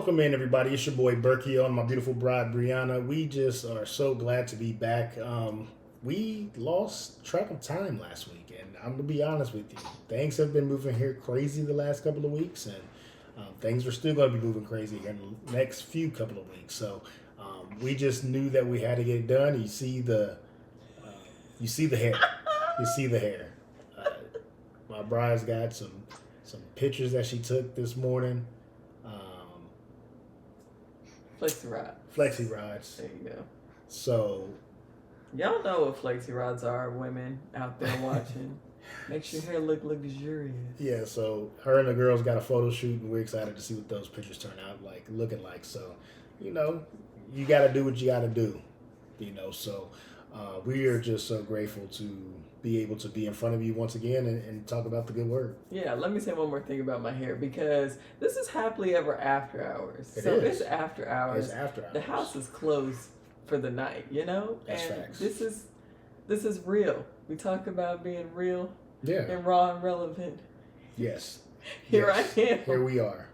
Welcome in, everybody. It's your boy Berkey and my beautiful bride Brianna. We just are so glad to be back. We lost track of time last week, and I'm gonna be honest with you. Things have been moving here crazy the last couple of weeks, and things are still going to be moving crazy here in the next few couple of weeks. So we just knew that we had to get it done. Uh, you see the hair. You see the hair. My bride's got some pictures that she took this morning. Flexi rod. Flexi rods. There you go. So, Y'all know what flexi rods are, women out there watching. Makes your hair look luxurious. yeah, so her and the girls got a photo shoot, and we're excited to see what those pictures turn out like, looking like. So, you got to do what you got to do, So, we are just so grateful to be able to be in front of you once again and talk about the good word. Yeah, let me say one more thing about my hair because this is happily ever after hours. It's after hours. It's after hours. The house is closed for the night, That's and facts. this is real. We talk about being real Yeah. and raw and relevant. Yes. Here Yes. I am. Here we are.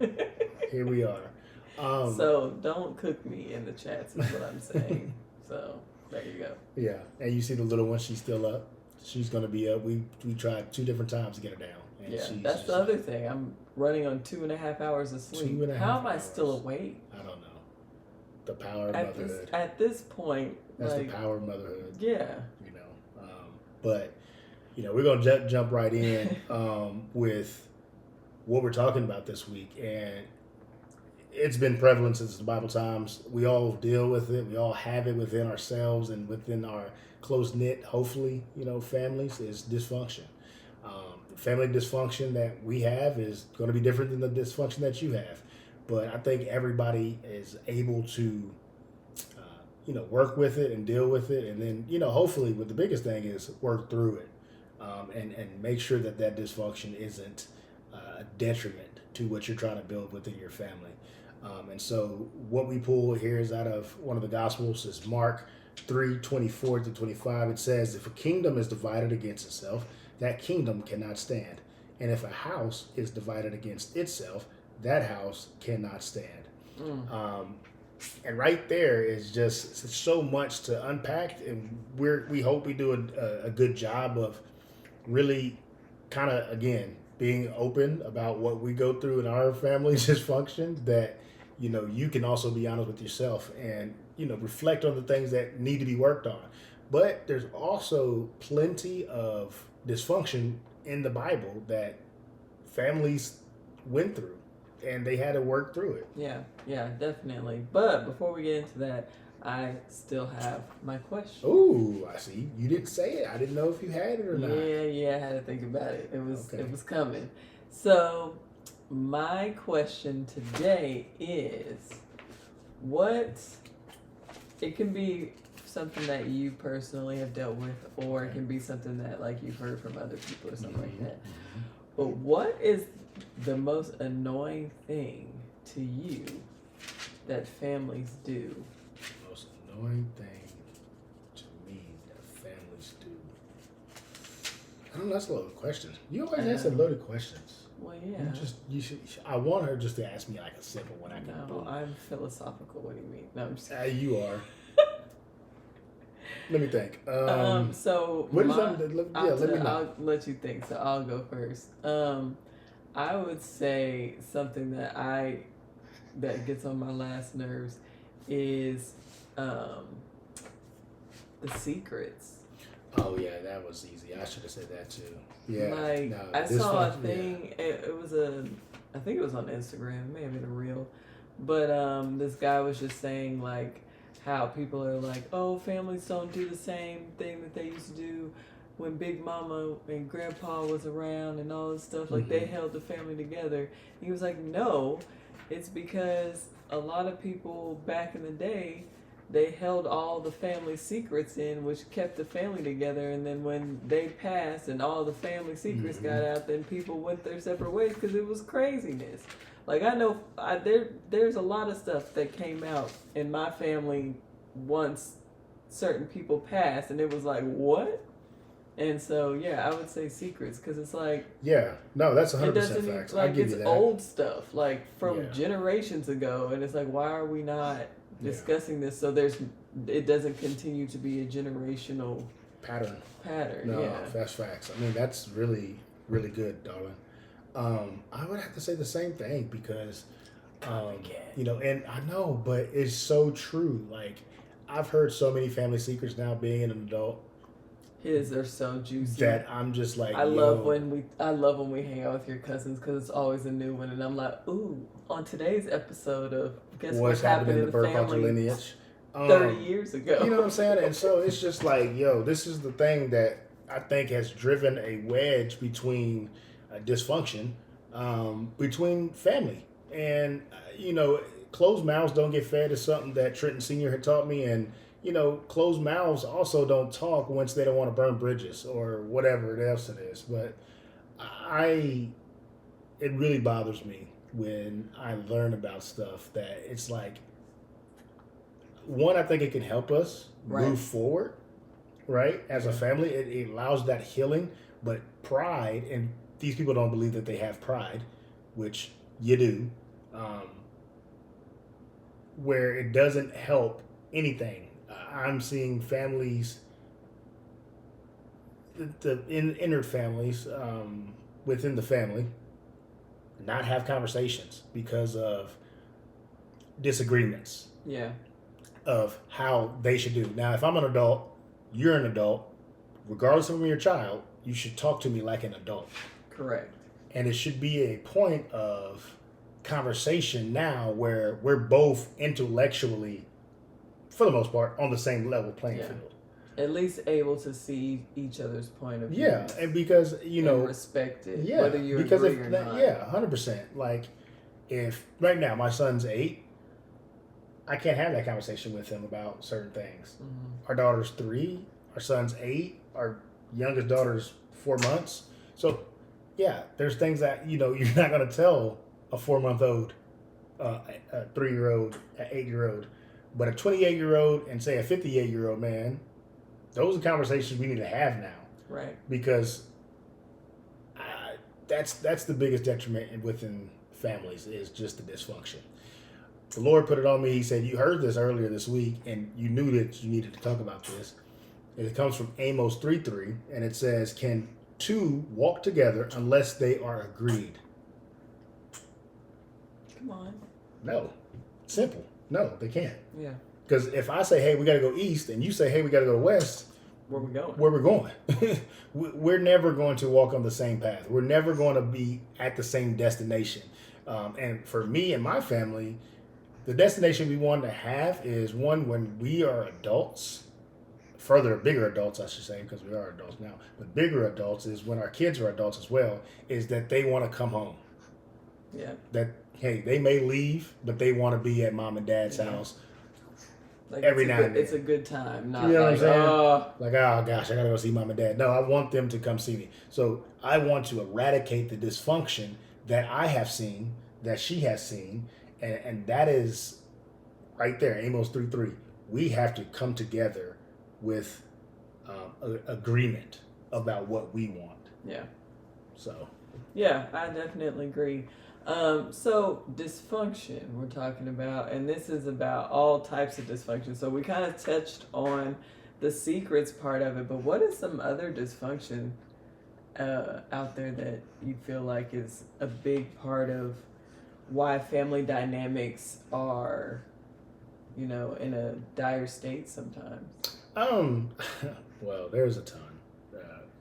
Here we are. So don't cook me in the chats is what I'm saying. So there you go. Yeah, and you see the little one, she's still up. She's going to be up. We tried 2 different times to get her down. And Yeah, she's that's just the other thing. I'm running on 2.5 hours of sleep. 2.5 How am I hours. still awake? I don't know. The power of At motherhood. this point, That's like, the power of motherhood. yeah. But we're gonna jump right in with what we're talking about this week, and it's been prevalent since the Bible times. We all deal with it. We all have it within ourselves and within our close knit, hopefully, families. Is dysfunction. Family dysfunction that we have is going to be different than the dysfunction that you have, but I think everybody is able to work with it and deal with it, and then hopefully, what the biggest thing is work through it, and make sure that dysfunction isn't a detriment to what you're trying to build within your family. And so, what we pull here is out of one of the Gospels. Is Mark 3:24-25. It says, "If a kingdom is divided against itself, that kingdom cannot stand, and if a house is divided against itself, that house cannot stand." And right there is just so much to unpack, and we hope we do a good job of really kind of, again, being open about what we go through in our family's dysfunction, that you can also be honest with yourself and reflect on the things that need to be worked on. But there's also plenty of dysfunction in the Bible that families went through, and they had to work through it. Yeah, definitely. But before we get into that, I still have my question. Ooh, I see. You didn't say it. I didn't know if you had it or not. Yeah, I had to think about it. It was coming. So my question today is, it can be something that you personally have dealt with, or it can be something that like you've heard from other people or something like that. But what is the most annoying thing to you that families do? The most annoying thing to me that families do. I don't know. That's a loaded question. You always answer loaded questions. Well, yeah. I want her just to ask me like a simple one. I can No, I'm philosophical. What do you mean? No, I'm just you are. Let me think. So what is something that, let me know. I'll let you think. So I'll go first. I would say something that gets on my last nerves is the secrets. Oh yeah, that was easy. I should have said that too. Yeah. Like I saw a thing. Yeah. It was I think it was on Instagram. It may have been a reel, but this guy was just saying like how people are like, oh, families don't do the same thing that they used to do when Big Mama and Grandpa was around and all this stuff. Like they held the family together. He was like, no, it's because a lot of people back in the day, they held all the family secrets in, which kept the family together. And then when they passed and all the family secrets got out, then people went their separate ways because it was craziness. Like I know there's a lot of stuff that came out in my family once certain people passed, and it was like, what? And so, yeah, I would say secrets because it's like Yeah, no, that's it 100% doesn't facts. I like give it's you that. old stuff like from Yeah. generations ago, and it's like why are we not Yeah. discussing this so it doesn't continue to be a generational Pattern. pattern. No, Yeah, that's facts. I mean, that's really, really good, darling. I would have to say the same thing because, you know, and I know, but it's so true. Like, I've heard so many family secrets now being an adult his are so juicy. that I'm just like, I love when we hang out with your cousins because it's always a new one, and I'm like, ooh, on today's episode of Guess what's What Happened happening in in the the birth culture Family lineage. 30 years ago. You know what I'm saying? And so it's just like, yo, this is the thing that I think has driven a wedge between dysfunction between family. And, you know, closed mouths don't get fed is something that Trenton Sr. had taught me. And, you know, closed mouths also don't talk once they don't want to burn bridges or whatever else it is. But it really bothers me when I learn about stuff that it's like, one, I think it can help us move forward, right? As a family, it allows that healing, but pride, and these people don't believe that they have pride, which you do, where it doesn't help anything. I'm seeing families, the inner families within the family, not have conversations because of disagreements. Yeah. Of how they should do. Now, if I'm an adult, you're an adult, regardless of when you're a child, you should talk to me like an adult. Correct. And it should be a point of conversation now where we're both intellectually, for the most part, on the same level playing field. At least able to see each other's point of view. Yeah, and because, you know, respect it, yeah, whether you because agree or not. Yeah, 100%. Like, if right now my son's 8, I can't have that conversation with him about certain things. Mm-hmm. Our daughter's 3, our son's 8, our youngest daughter's 4 months. So, yeah, there's things that, you know, you're not going to tell a 4-month-old, a 3-year-old, an 8-year-old. But a 28-year-old and, say, a 58-year-old man, those are conversations we need to have now. Right. Because that's the biggest detriment within families is just the dysfunction. The Lord put it on me. He said, you heard this earlier this week, and you knew that you needed to talk about this. And it comes from Amos 3:3, and it says, can two walk together unless they are agreed? Come on. No. Simple. No, they can't. Yeah. Because if I say, hey, we got to go east, and you say, hey, we got to go west, where we going? Where we're going. We're never going to walk on the same path. We're never going to be at the same destination. And for me and my family, the destination we want to have is one when we are adults, bigger adults, I should say, because we are adults now, but bigger adults is when our kids are adults as well, is that they want to come home. Yeah. That, hey, they may leave, but they want to be at mom and dad's house. Like every now and then. It's a good time. Not you know like, what I'm saying? Like, oh gosh, I gotta go see mom and dad. No, I want them to come see me. So I want to eradicate the dysfunction that I have seen, that she has seen, and that is right there, Amos 3:3. We have to come together with agreement about what we want. Yeah. So. Yeah, I definitely agree. So dysfunction we're talking about, and this is about all types of dysfunction. So we kind of touched on the secrets part of it, but what is some other dysfunction out there that you feel like is a big part of why family dynamics are, in a dire state sometimes? Well, there's a ton.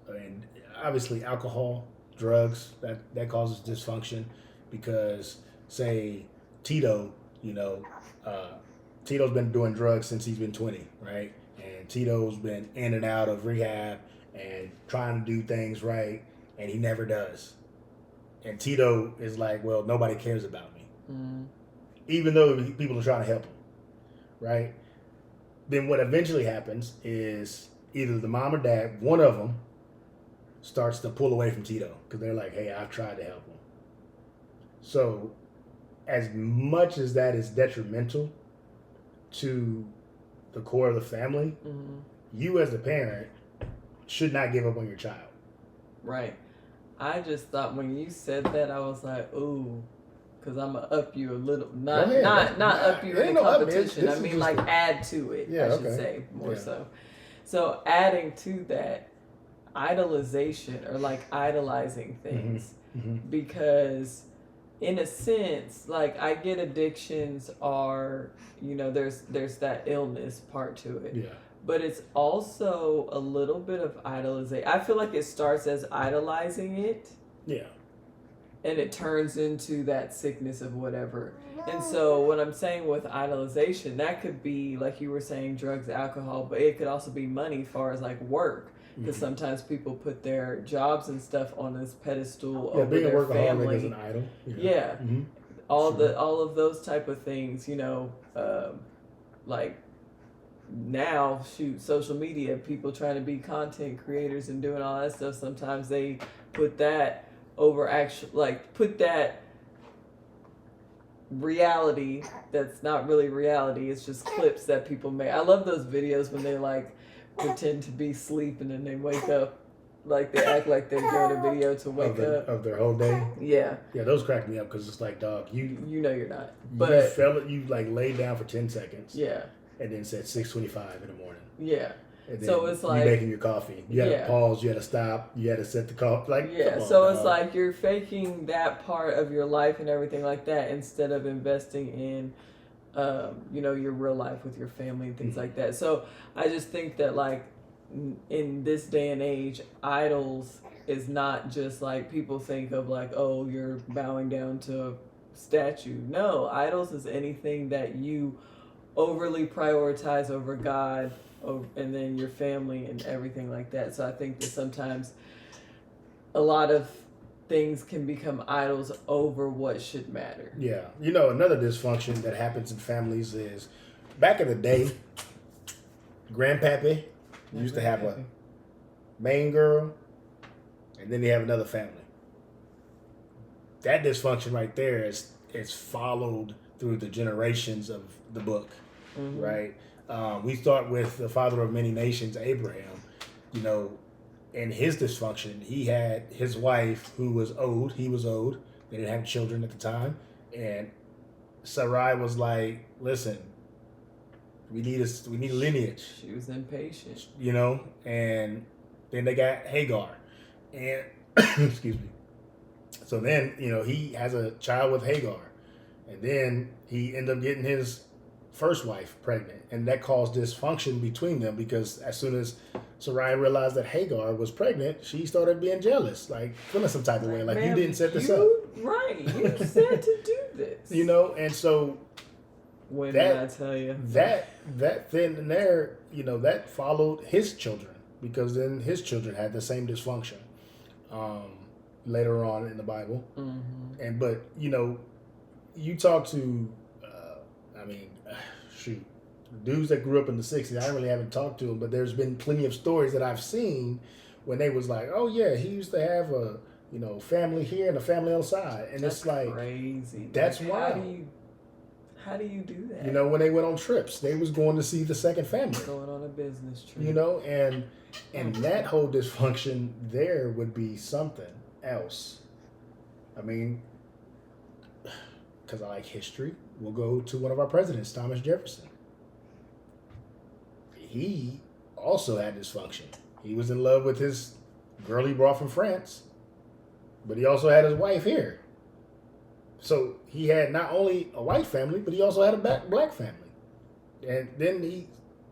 And obviously alcohol, drugs, that causes dysfunction. Because, say, Tito, Tito's been doing drugs since he's been 20, right? And Tito's been in and out of rehab and trying to do things right, and he never does. And Tito is like, well, nobody cares about me. Mm. Even though people are trying to help him, right? Then what eventually happens is either the mom or dad, one of them, starts to pull away from Tito because they're like, hey, I've tried to help him. So, as much as that is detrimental to the core of the family, mm-hmm. you as the parent should not give up on your child. Right. I just thought when you said that, I was like, ooh, because I'm gonna up you a little, not up you in the competition. I mean, like add to it. I should say more so. So adding to that, idolization or like idolizing things, because in a sense, like I get addictions are, there's that illness part to it. Yeah. But it's also a little bit of idolization. I feel like it starts as idolizing it. Yeah. And it turns into that sickness of whatever. And so what I'm saying with idolization, that could be, like you were saying, drugs, alcohol, but it could also be money as far as like work. Because sometimes people put their jobs and stuff on this pedestal over being their a workaholic family. is an idol. Yeah. All of those type of things, like now, social media, people trying to be content creators and doing all that stuff. Sometimes they put that over put that reality that's not really reality. It's just clips that people make. I love those videos when they like pretend to be sleeping and they wake up, like they act like they're doing a video to wake up of their whole day. Yeah, those crack me up because it's like, dog, you you're not, but you like laid down for 10 seconds. Yeah. And then said 6:25 in the morning. Yeah. And then so it's like you making your coffee. You had to pause. You had to stop. You had to set the coffee. Like, so it's like you're faking that part of your life and everything like that instead of investing in, your real life with your family and things like that. So I just think that like in this day and age, idols is not just like people think of like, oh, you're bowing down to a statue. No, idols is anything that you overly prioritize over God, and then your family and everything like that. So I think that sometimes a lot of things can become idols over what should matter. Yeah. Another dysfunction that happens in families is back in the day, Grandpappy used to have a main girl, and then they have another family. That dysfunction right there is followed through the generations of the book. Right? We start with the father of many nations, Abraham. And his dysfunction, he had his wife who was old. He was old. They didn't have children at the time. And Sarai was like, listen, we need a lineage. She was impatient. And then they got Hagar. And, excuse me. So then, he has a child with Hagar. And then he ended up getting his first wife pregnant, and that caused dysfunction between them because as soon as Sarai realized that Hagar was pregnant, she started being jealous, like feeling some type of way, like, you didn't set this up. Right, you said to do this. And so when did I tell you that thing in there, that followed his children because then his children had the same dysfunction later on in the Bible. And but you talk to dudes that grew up in the 60s, I really haven't talked to them, but there's been plenty of stories that I've seen when they was like, oh yeah, he used to have a family here and a family on the side, and that's it's like crazy. That's wild. How do you do that? When they went on trips, they was going to see the second family, going on a business trip. And that whole dysfunction there would be something else. I mean, because I like history, we'll go to one of our presidents, Thomas Jefferson. He also had dysfunction. He was in love with his girl he brought from France, but he also had his wife here. So he had not only a white family, but he also had a black family. And then he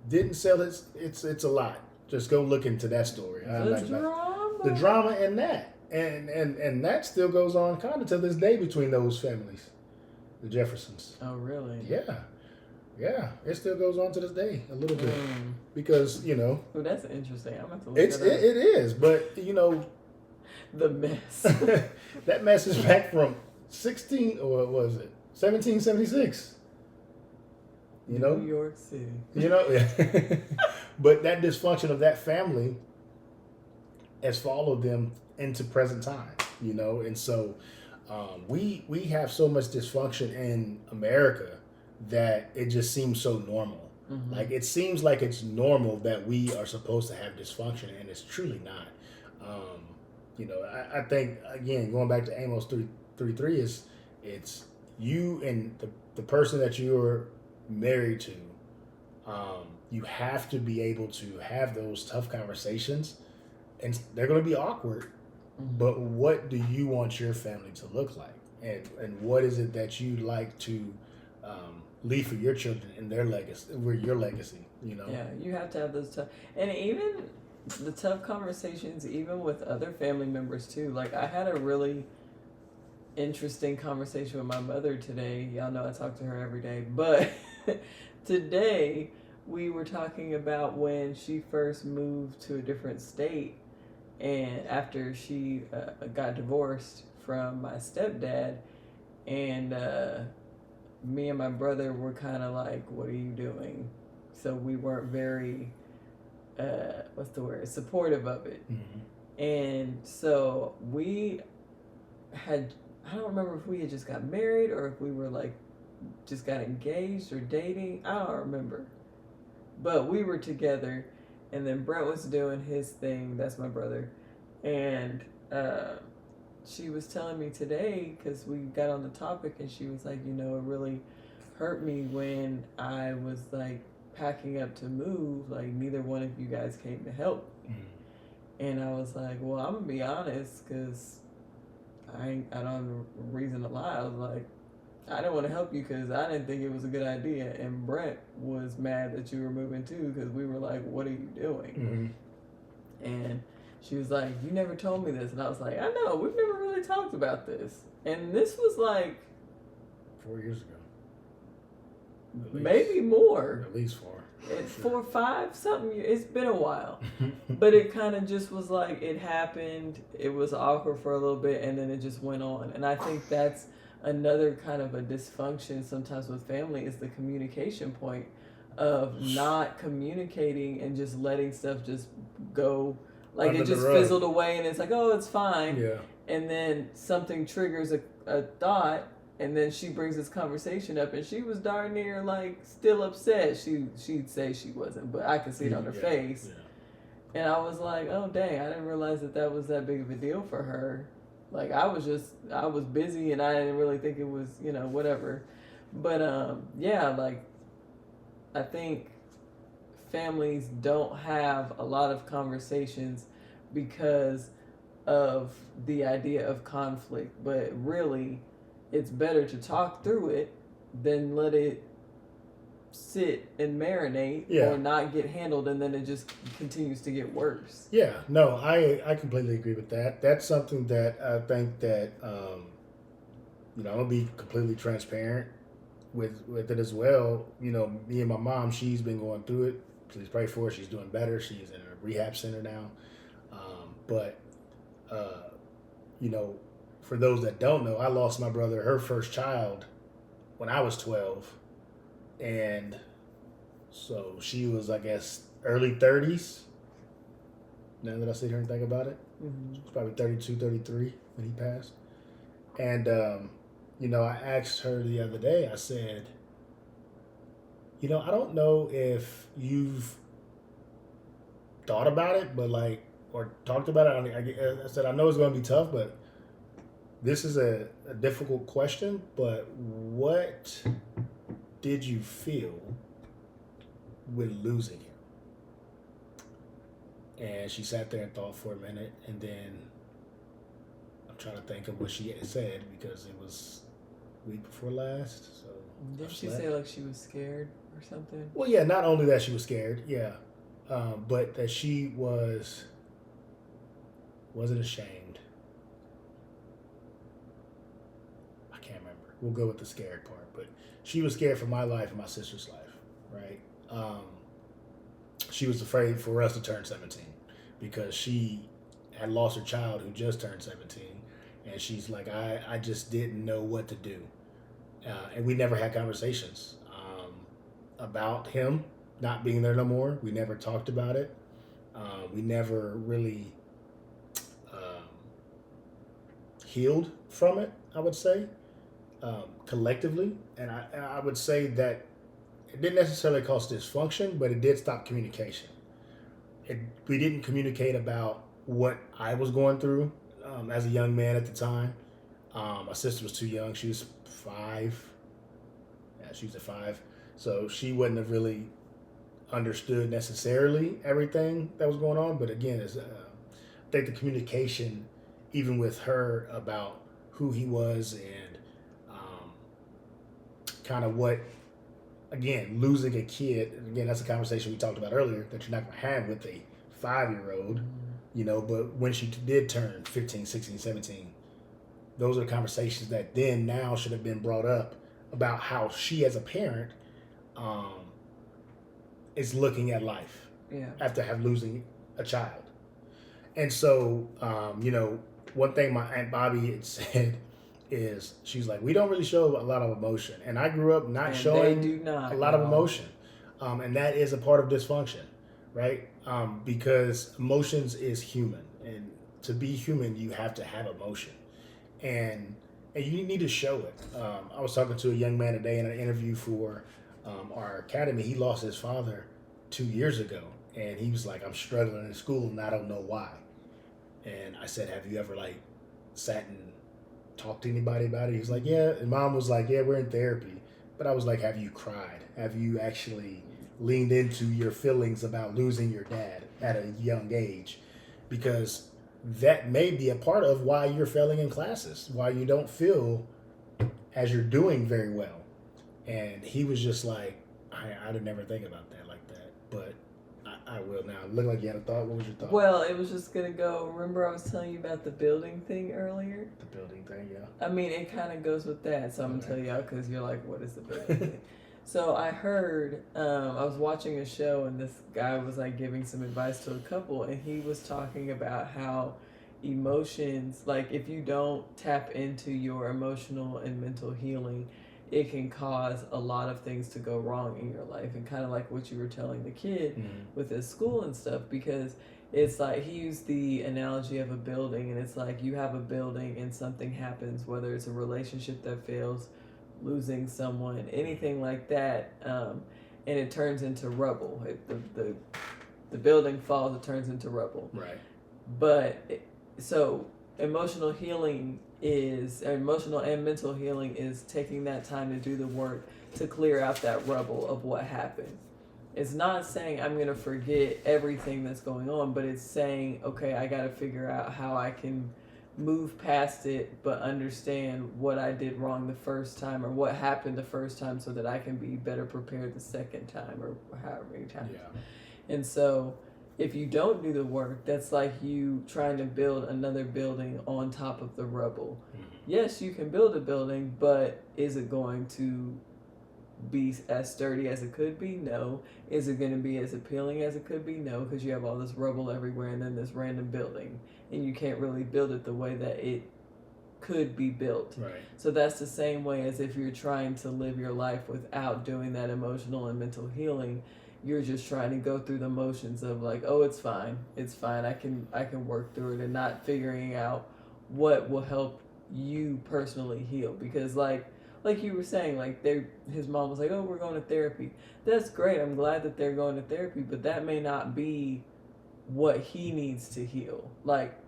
didn't sell his. It's a lot. Just go look into that story. The drama in that, and that still goes on kind of to this day between those families. The Jeffersons. Oh, really? Yeah. It still goes on to this day a little bit because Oh, that's interesting. I'm going to look it up. It is, but the mess. That mess is back from 1776. New York City. But that dysfunction of that family has followed them into present time. And so. We have so much dysfunction in America that it just seems so normal. Mm-hmm. Like, it seems like it's normal that we are supposed to have dysfunction, and it's truly not. I think, again, going back to Amos 3:3, it's you and the person that you're married to. You have to be able to have those tough conversations, and they're going to be awkward. Mm-hmm. But what do you want your family to look like, and what is it that you'd like to leave for your children and their legacy, your legacy? Yeah, you have to have those tough, and even the tough conversations, even with other family members too. Like, I had a really interesting conversation with my mother today. Y'all know I talk to her every day, but today we were talking about when she first moved to a different state, and after she got divorced from my stepdad, and me and my brother were kind of like, "What are you doing?" So we weren't very what's the word, supportive of it. Mm-hmm. And so we had, I don't remember if we had just got married or if we were like just got engaged or dating. I don't remember, but we were together, and then Brent was doing his thing. That's my brother. And she was telling me today, because we got on the topic, and she was like, it really hurt me when I was like packing up to move, like neither one of you guys came to help me. And I was like, well, I'm gonna be honest, because I don't have a reason to lie. I was like, I didn't want to help you because I didn't think it was a good idea, and Brent was mad that you were moving too, because we were like, what are you doing? Mm-hmm. And she was like, you never told me this. And I was like, I know, we've never really talked about this. And this was like 4 years ago. Maybe more. At least 4. 4, 5, something. It's been a while. But it kind of just was like, it happened. It was awkward for a little bit, and then it just went on. And I think that's another kind of a dysfunction sometimes with family, is the communication point of not communicating and just letting stuff just go. Like, it just fizzled away, and it's like, oh, it's fine. Yeah. And then something triggers a thought, and then she brings this conversation up, and she was darn near like still upset. She'd say she wasn't, but I could see it on her face. Yeah. And I was like, oh dang, I didn't realize that was that big of a deal for her. Like, I was busy, and I didn't really think it was, whatever. But like, I think families don't have a lot of conversations because of the idea of conflict, but really it's better to talk through it than let it sit and marinate or not get handled, and then it just continues to get worse. Yeah, no, I completely agree with that. That's something that I think that I'm gonna be completely transparent with it as well. Me and my mom, she's been going through it. Please pray for her. She's doing better. She's in a rehab center now. But for those that don't know, I lost my brother, her first child, when I was 12. And so she was, I guess, early 30s. Now that I sit here and think about it. Mm-hmm. She was probably 32, 33 when he passed. And, I asked her the other day, I said, I don't know if you've thought about it, but or talked about it. I said, I know it's going to be tough, but this is a difficult question, but what did you feel with losing him? And she sat there and thought for a minute, and then I'm trying to think of what she had said, because it was week before last. So did she say like she was scared or something? Well, yeah, not only that she was scared, but that she wasn't ashamed. I can't remember. We'll go with the scared part, but she was scared for my life and my sister's life, right? She was afraid for us to turn 17 because she had lost her child who just turned 17, and she's like, I just didn't know what to do. And we never had conversations about him not being there no more. We never talked about it. We never really healed from it, I would say, collectively. And I would say that it didn't necessarily cause dysfunction, but it did stop communication. We didn't communicate about what I was going through as a young man at the time. My sister was too young. She was 5. Yeah, she was at 5. So she wouldn't have really understood necessarily everything that was going on. But again, I think the communication, even with her about who he was and kind of what, again, losing a kid, again, that's a conversation we talked about earlier that you're not going to have with a 5-year-old, but when she did turn 15, 16, 17, those are conversations that then now should have been brought up about how she as a parent is looking at life after losing a child. And so, one thing my Aunt Bobby had said is, she's like, we don't really show a lot of emotion. And I grew up not showing a lot of emotion. And that is a part of dysfunction, right? Because emotions is human. And to be human, you have to have emotion. And you need to show it. I was talking to a young man today in an interview for our academy. He lost his father 2 years ago. And he was like, I'm struggling in school and I don't know why. And I said, have you ever sat and talked to anybody about it? He was like, yeah. And mom was like, yeah, we're in therapy. But I was like, have you cried? Have you actually leaned into your feelings about losing your dad at a young age? Because that may be a part of why you're failing in classes, why you don't feel as you're doing very well. And he was just like, I didn't ever think about that like that. But I will now. Look like you had a thought. What was your thought? Well, it was just going to go. Remember I was telling you about the building thing earlier? The building thing, yeah. I mean, it kind of goes with that. So I'm going to tell y'all because you're like, what is the building thing? So I heard, I was watching a show and this guy was giving some advice to a couple, and he was talking about how emotions, if you don't tap into your emotional and mental healing, it can cause a lot of things to go wrong in your life, and kind of like what you were telling the kid with his school and stuff, because it's he used the analogy of a building, and it's you have a building and something happens, whether it's a relationship that fails, losing someone, anything like that, and it turns into rubble. The building falls, it turns into rubble. Right. But so emotional and mental healing is taking that time to do the work to clear out that rubble of what happened. It's not saying I'm going to forget everything that's going on, but it's saying, okay, I got to figure out how I can move past it, but understand what I did wrong the first time, or what happened the first time, so that I can be better prepared the second time, or however many times. Yeah. And so if you don't do the work, that's like you trying to build another building on top of the rubble. Yes, you can build a building, but is it going to be as sturdy as it could be? No. Is it going to be as appealing as it could be? No, because you have all this rubble everywhere and then this random building, and you can't really build it the way that it could be built. Right. So that's the same way as if you're trying to live your life without doing that emotional and mental healing. You're just trying to go through the motions of oh, it's fine, I can work through it, and not figuring out what will help you personally heal. Because like you were saying, his mom was like, oh, we're going to therapy. That's great. I'm glad that they're going to therapy, but that may not be what he needs to heal,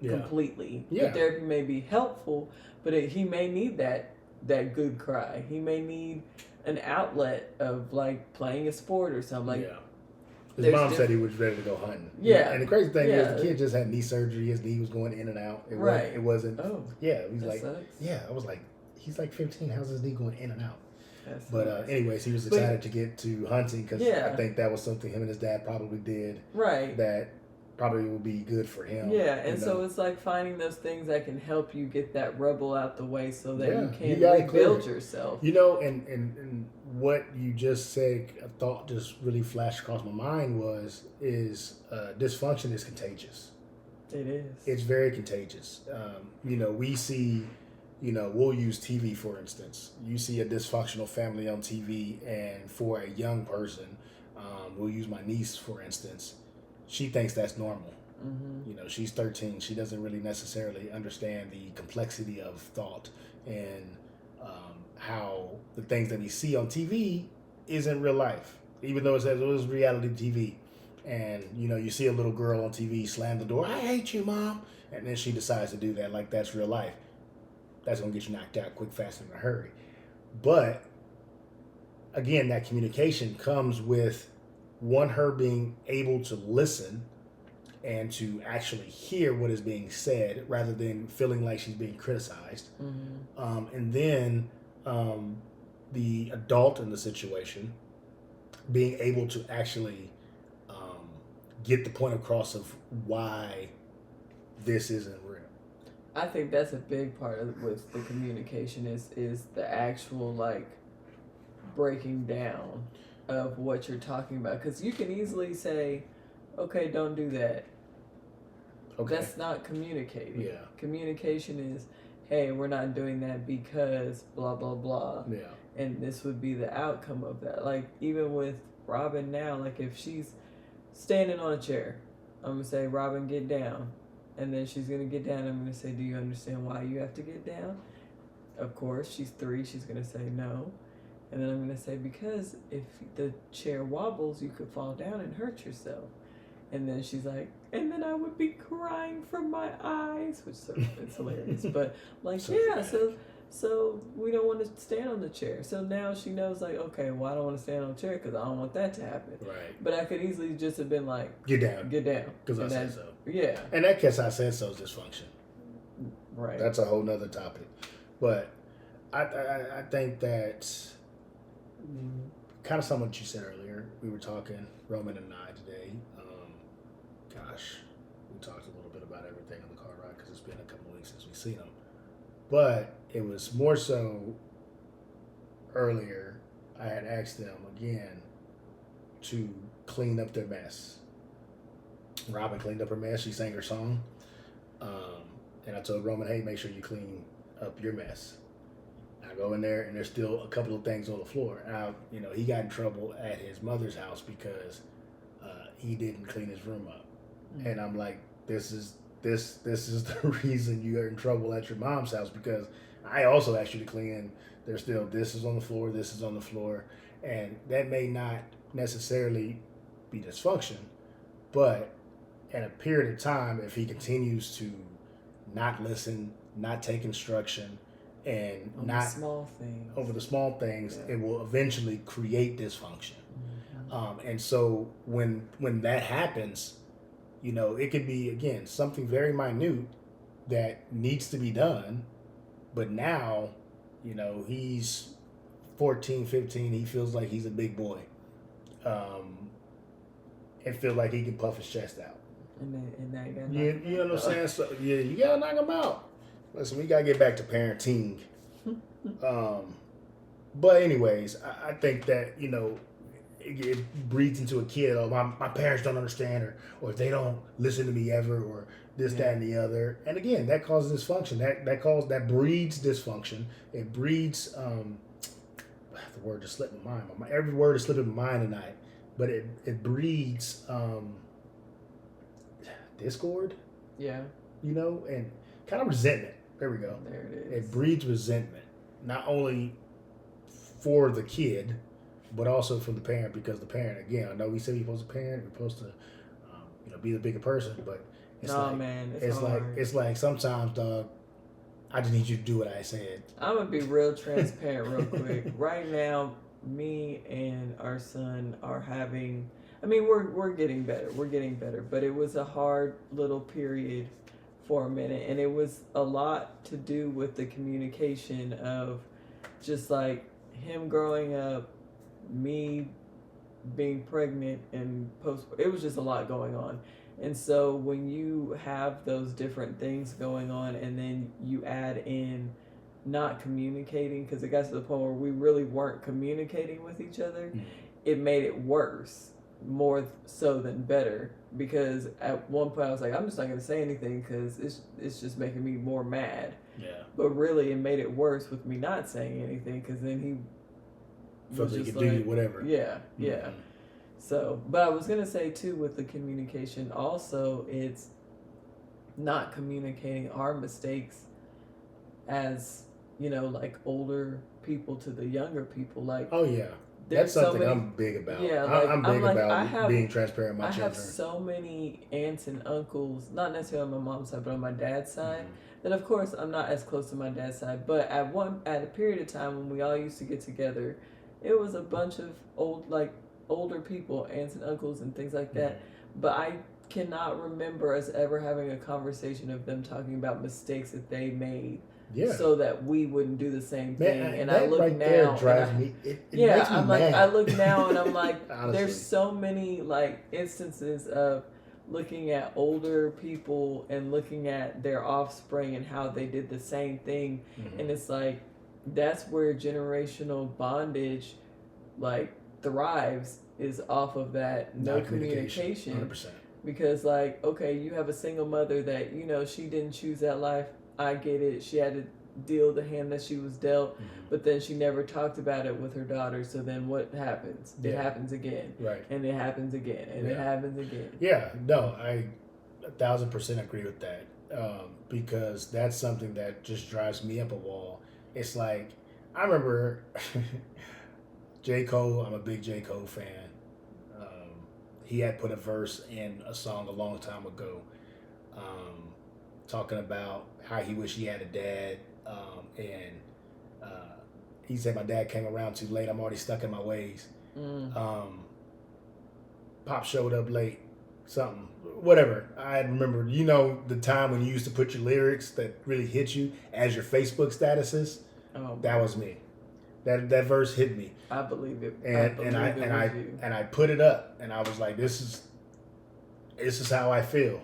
completely. Yeah. The therapy may be helpful, but he may need that good cry. He may need an outlet of playing a sport or something. Yeah. His mom said he was ready to go hunting. Yeah. And the crazy thing is, the kid just had knee surgery. His knee was going in and out. It wasn't. Oh. Yeah. He was sucks. Yeah. I was like, he's 15. How's his knee going in and out? But anyways, he was excited to get to hunting because I think that was something him and his dad probably did. Right. That probably will be good for him. Yeah. And so it's finding those things that can help you get that rubble out the way so that you can rebuild yourself. And what you just said, a thought just really flashed across my mind is dysfunction is contagious. It is. It's very contagious. We see, we'll use TV for instance. You see a dysfunctional family on TV, and for a young person, we'll use my niece for instance. She thinks that's normal. Mm-hmm. She's 13. She doesn't really necessarily understand the complexity of thought and how the things that we see on TV isn't real life, even though it says it was reality TV. And you see a little girl on TV slam the door. I hate you, mom. And then she decides to do that like that's real life. That's gonna get you knocked out quick, fast, and in a hurry. But again, that communication comes with her being able to listen and to actually hear what is being said rather than feeling like she's being criticized. And then the adult in the situation being able to actually get the point across of why this isn't real. I think that's a big part of with the communication is the actual like breaking down of what you're talking about, because you can easily say, okay, don't do that. Okay. That's not communicating. Yeah. Communication is, hey, we're not doing that because blah blah blah. Yeah. And this would be the outcome of that. Like even with Robin now, like if she's standing on a chair, I'm gonna say, Robin, get down. And then she's gonna get down. I'm gonna say, do you understand why you have to get down? Of course, she's 3. She's gonna say no. And then I'm gonna say, because if the chair wobbles, you could fall down and hurt yourself. And then she's like, and then I would be crying from my eyes, which it's hilarious. But like, so we don't want to stand on the chair. So now she knows, like, okay, well, I don't want to stand on the chair because I don't want that to happen. Right. But I could easily just have been like, get down. Because I said so. Yeah. And that case I said so is dysfunction. Right. That's a whole nother topic. But I think that kind of some of what you said earlier. We were talking, Roman and I today. We talked a little bit about everything on the car ride because it's been a couple of weeks since we've seen them. But it was more so earlier, I had asked them again to clean up their mess. Robin cleaned up her mess. She sang her song. And I told Roman, hey, make sure you clean up your mess. I go in there, and there's still a couple of things on the floor. Now, he got in trouble at his mother's house because he didn't clean his room up. Mm-hmm. And I'm like, this is the reason you are in trouble at your mom's house, because I also asked you to clean. There's still, this is on the floor, this is on the floor. And that may not necessarily be dysfunction, but in a period of time, if he continues to not listen, not take instruction, and over not over the small things, yeah, it will eventually create dysfunction. Mm-hmm. And so when that happens, it could be, again, something very minute that needs to be done, but now, he's 14, 15, he feels like he's a big boy, and feels like he can puff his chest out. And now you know what I'm saying? So yeah, you gotta knock him out. Listen, we gotta get back to parenting. But anyways, I think that it breeds into a kid. Oh, my parents don't understand, or if they don't listen to me ever, or this, that, and the other. And again, that causes dysfunction. That breeds dysfunction. It breeds the word just slipped my mind. Every word is slipping my mind tonight. But it breeds discord. Yeah. And kind of resentment. There we go. There it is. It breeds resentment, not only for the kid, but also for the parent, because the parent, again, I know we say we're supposed to parent, we're supposed to, be the bigger person, but it's it's like sometimes, dog, I just need you to do what I said. I'm gonna be real transparent, real quick. Right now, me and our son are having. I mean, we're getting better. We're getting better, but it was a hard little period for a minute, and it was a lot to do with the communication of just like him growing up, me being pregnant and it was just a lot going on. And so when you have those different things going on, and then you add in not communicating, because it got to the point where we really weren't communicating with each other, it made it worse, more so than better, because at one point I was like, I'm just not going to say anything because it's just making me more mad. Yeah. But really it made it worse with me not saying anything, because then he felt like he could do whatever. Yeah, yeah. Mm-hmm. So, but I was going to say too, with the communication also, it's not communicating our mistakes as, like older people to the younger people. Like, oh yeah, That's something I'm big about. Yeah, I'm big about being transparent with my children. I have so many aunts and uncles, not necessarily on my mom's side, but on my dad's side. That of course I'm not as close to my dad's side, but at a period of time when we all used to get together, it was a bunch of older people, aunts and uncles and things like that. But I cannot remember us ever having a conversation of them talking about mistakes that they made. Yeah. So that we wouldn't do the same thing. And I look right now. There drives me. It makes me mad. I look now and I'm like, there's so many instances of looking at older people and looking at their offspring and how they did the same thing, and it's like that's where generational bondage thrives, is off of that no communication. 100%. Because okay, you have a single mother that she didn't choose that life. I get it. She had to deal the hand that she was dealt, but then she never talked about it with her daughter. So then what happens? It happens again. Right. And it happens again. And it happens again. Yeah. No, I 1,000% agree with that. Because that's something that just drives me up a wall. It's like, I remember J. Cole. I'm a big J. Cole fan. He had put a verse in a song a long time ago. Talking about how he wished he had a dad, and he said, my dad came around too late, I'm already stuck in my ways. Pop showed up late, something, whatever. I remember, the time when you used to put your lyrics that really hit you as your Facebook statuses. That was me. That verse hit me. I believe it. And I put it up, and I was like, this is how I feel.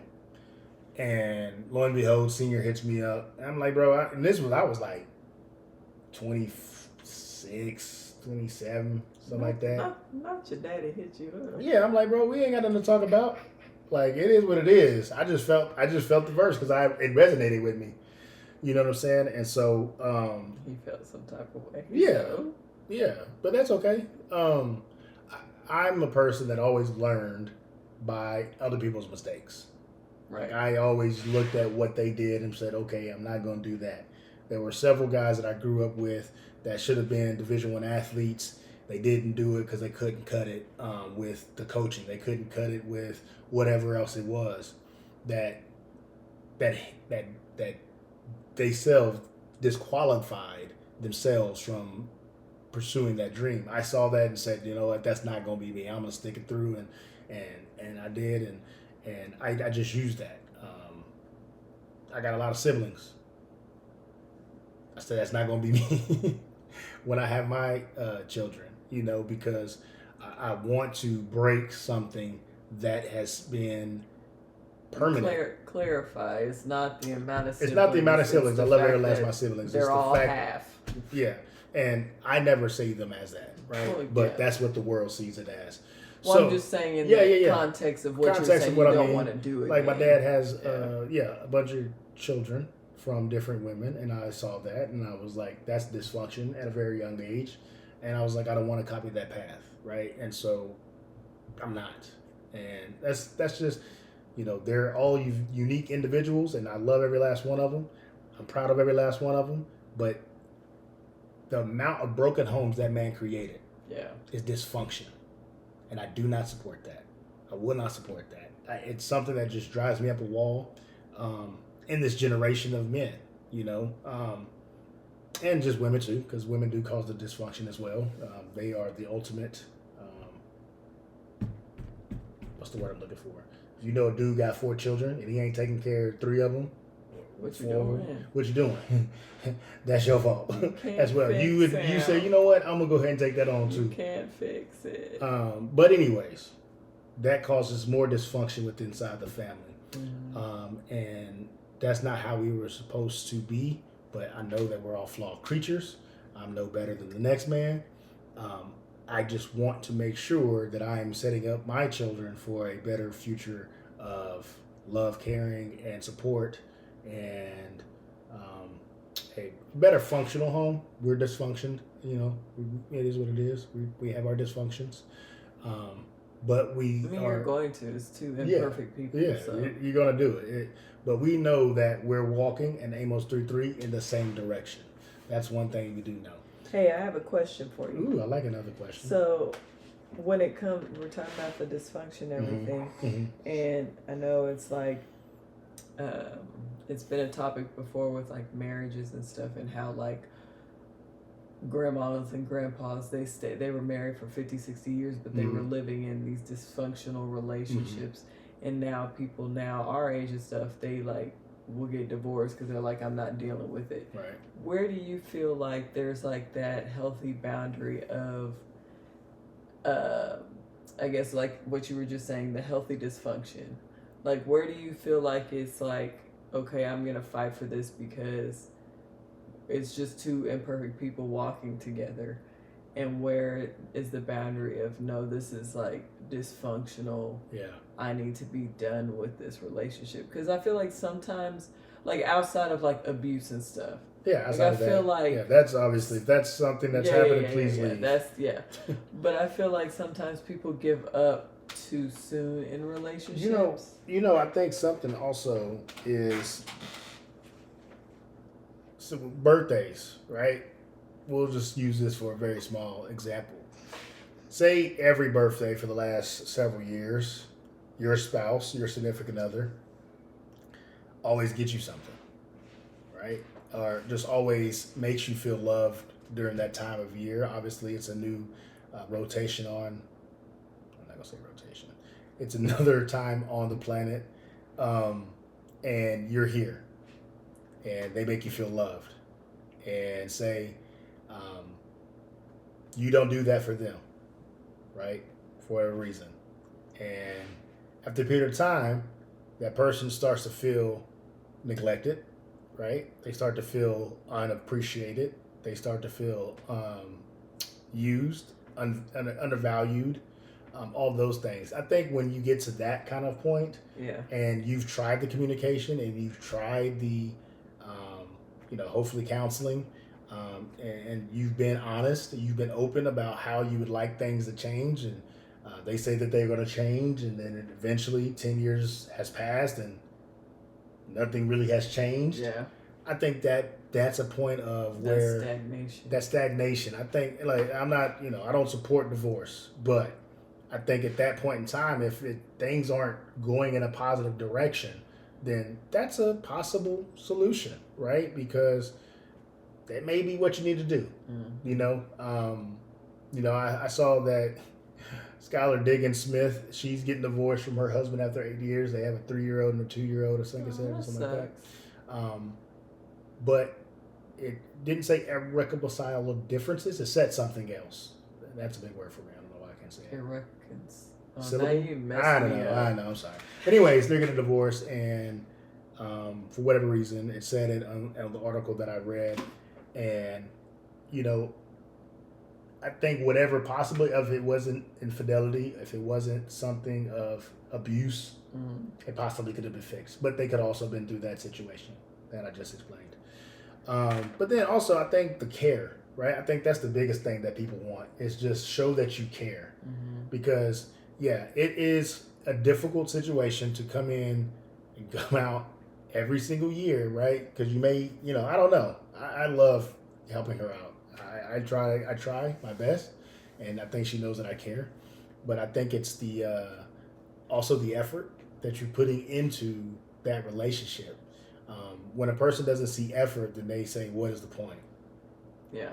And lo and behold, Senior hits me up. And I'm like, bro, I was like 26, 27, something like that. Not your daddy hit you up. Yeah, I'm like, bro, we ain't got nothing to talk about. Like, it is what it is. I just felt the verse because it resonated with me. You know what I'm saying? And so he felt some type of way. Yeah, but that's okay. I'm a person that always learned by other people's mistakes. Right. I always looked at what they did and said, okay, I'm not going to do that. There were several guys that I grew up with that should have been Division I athletes. They didn't do it because they couldn't cut it with the coaching. They couldn't cut it with whatever else it was that they disqualified themselves from pursuing that dream. I saw that and said, you know what, that's not going to be me. I'm going to stick it through, and I did, and I just used that. I got a lot of siblings. I said that's not going to be me when I have my children, because I want to break something that has been permanent. Clarify, it's not the amount of siblings. It's not the amount of siblings. I love every last of my siblings. They're all half. Yeah, and I never see them as that, right? But that's what the world sees it as. Well, so, I'm just saying in the context of what you're saying, you don't want to do it. Like my dad has, a bunch of children from different women, and I saw that, and I was like, that's dysfunction at a very young age, and I was like, I don't want to copy that path, right? And so, I'm not, and that's just, they're all unique individuals, and I love every last one of them. I'm proud of every last one of them, but the amount of broken homes that man created, is dysfunction. And I do not support that. I will not support that. It's something that just drives me up a wall in this generation of men, and just women too, because women do cause the dysfunction as well. They are the ultimate, what's the word I'm looking for? If a dude got 4 children and he ain't taking care of 3 of them, what you doing? What you doing? That's your fault as well. You say, you know what? I'm gonna go ahead and take that on too. You can't fix it. But anyways, that causes more dysfunction within inside the family, and that's not how we were supposed to be. But I know that we're all flawed creatures. I'm no better than the next man. I just want to make sure that I am setting up my children for a better future of love, caring, and support, and a better functional home. We're dysfunctioned, it is what it is. We have our dysfunctions, but you're going to. It's 2 imperfect people. Yeah, so. You're going to do it. But we know that we're walking in Amos 3:3 in the same direction. That's one thing we do know. Hey, I have a question for you. Ooh, I like another question. So, when it comes, we're talking about the dysfunction and everything, and I know it's like, it's been a topic before with like marriages and stuff, and how like grandmas and grandpas, they were married for 50, 60 years, but they were living in these dysfunctional relationships, and now people now our age and stuff, they like will get divorced because they're like, I'm not dealing with it. Right. Where do you feel like there's like that healthy boundary of I guess like what you were just saying, the healthy dysfunction? Like, where do you feel like it's like, okay, I'm gonna fight for this because it's just two imperfect people walking together, and where is the boundary of, no, this is like dysfunctional, I need to be done with this relationship? Because I feel like sometimes, like outside of like abuse and stuff, outside I feel like that's obviously, if that's something that's happening, please leave. That's but I feel like sometimes people give up too soon in relationships. I think something also is, so birthdays, right? We'll just use this for a very small example. Say every birthday for the last several years, your spouse, your significant other, always gets you something, right? Or just always makes you feel loved during that time of year. Obviously, it's a new rotation on, I'm not going to say rotation, it's another time on the planet, and you're here, and they make you feel loved, and say, you don't do that for them, right? For whatever reason. And after a period of time, that person starts to feel neglected, right? They start to feel unappreciated. They start to feel used, undervalued, all those things. I think when you get to that kind of point, and you've tried the communication and you've tried the, hopefully counseling, and you've been honest, you've been open about how you would like things to change, and they say that they're going to change, and then eventually 10 years has passed and nothing really has changed. Yeah. I think that's a point of where that stagnation. I think, like, I'm not, I don't support divorce, but I think at that point in time, if things aren't going in a positive direction, then that's a possible solution, right? Because that may be what you need to do. I saw that Skylar Diggins Smith, she's getting divorced from her husband after 8 years. They have a 3-year-old and a 2-year-old or something, something like that. But it didn't say irreconcilable differences. It said something else. That's a big word for me. I don't know why I can't say it. I know. I'm sorry. Anyways, they're getting divorced, and for whatever reason, it said it on the article that I read, and I think whatever possibly, if it wasn't infidelity, if it wasn't something of abuse, it possibly could have been fixed. But they could also have been through that situation that I just explained. But then also, I think the care, right? I think that's the biggest thing that people want, is just show that you care. Because, it is a difficult situation to come in and come out every single year, right? Because you may, I don't know. I love helping her out. I try my best, and I think she knows that I care. But I think it's the also the effort that you're putting into that relationship. When a person doesn't see effort, then they say, what is the point? Yeah.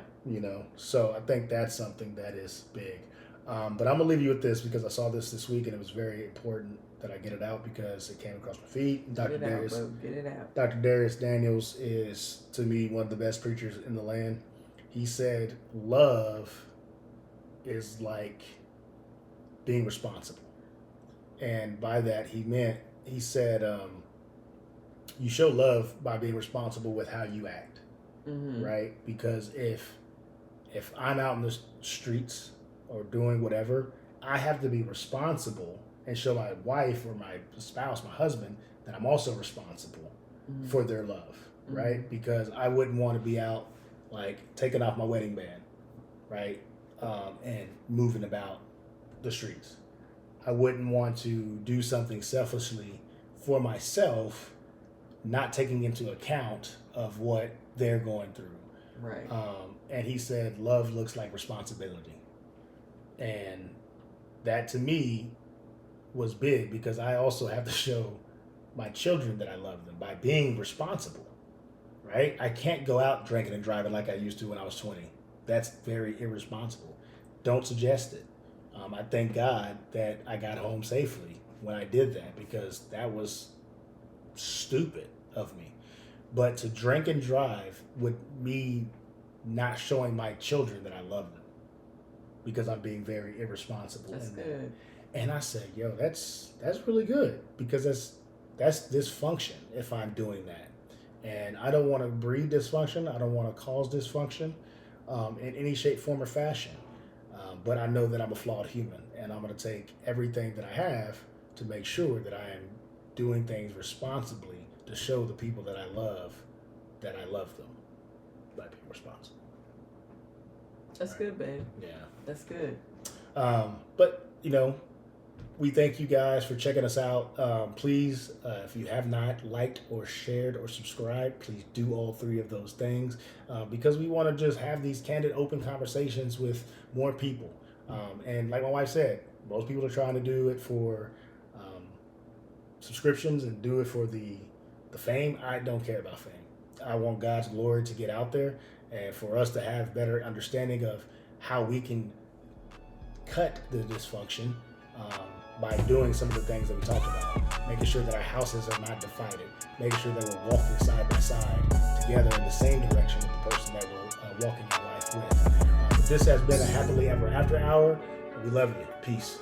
So I think that's something that is big. But I'm going to leave you with this, because I saw this week, and it was very important that I get it out because it came across my feed. Get it out. Dr. Darius Daniels is, to me, one of the best preachers in the land. He said, love is like being responsible. And by that, he said, you show love by being responsible with how you act, right? Because if I'm out in the streets or doing whatever, I have to be responsible and show my wife or my spouse, my husband, that I'm also responsible for their love, right? Because I wouldn't want to be out, like, taking off my wedding band, right? And moving about the streets. I wouldn't want to do something selfishly for myself, not taking into account of what they're going through. Right. And he said, love looks like responsibility. And that to me was big because I also have to show my children that I love them by being responsible, right? I can't go out drinking and driving like I used to when I was 20. That's very irresponsible. Don't suggest it. I thank God that I got home safely when I did that because that was stupid of me. But to drink and drive would me not showing my children that I love them because I'm being very irresponsible. That's good. And I said, yo, that's really good because that's dysfunction if I'm doing that. And I don't want to breed dysfunction. I don't want to cause dysfunction in any shape, form, or fashion. But I know that I'm a flawed human, and I'm going to take everything that I have to make sure that I am doing things responsibly to show the people that I love them by being responsible. That's right. Good, babe. Yeah. That's good. But, we thank you guys for checking us out. Please, if you have not liked or shared or subscribed, please do all three of those things because we want to just have these candid, open conversations with more people. And like my wife said, most people are trying to do it for subscriptions and do it for the fame. I don't care about fame. I want God's glory to get out there and for us to have better understanding of how we can cut the dysfunction by doing some of the things that we talked about, making sure that our houses are not divided, making sure that we're walking side by side together in the same direction with the person that we're walking in life with. This has been a happily ever after hour. We love you. Peace.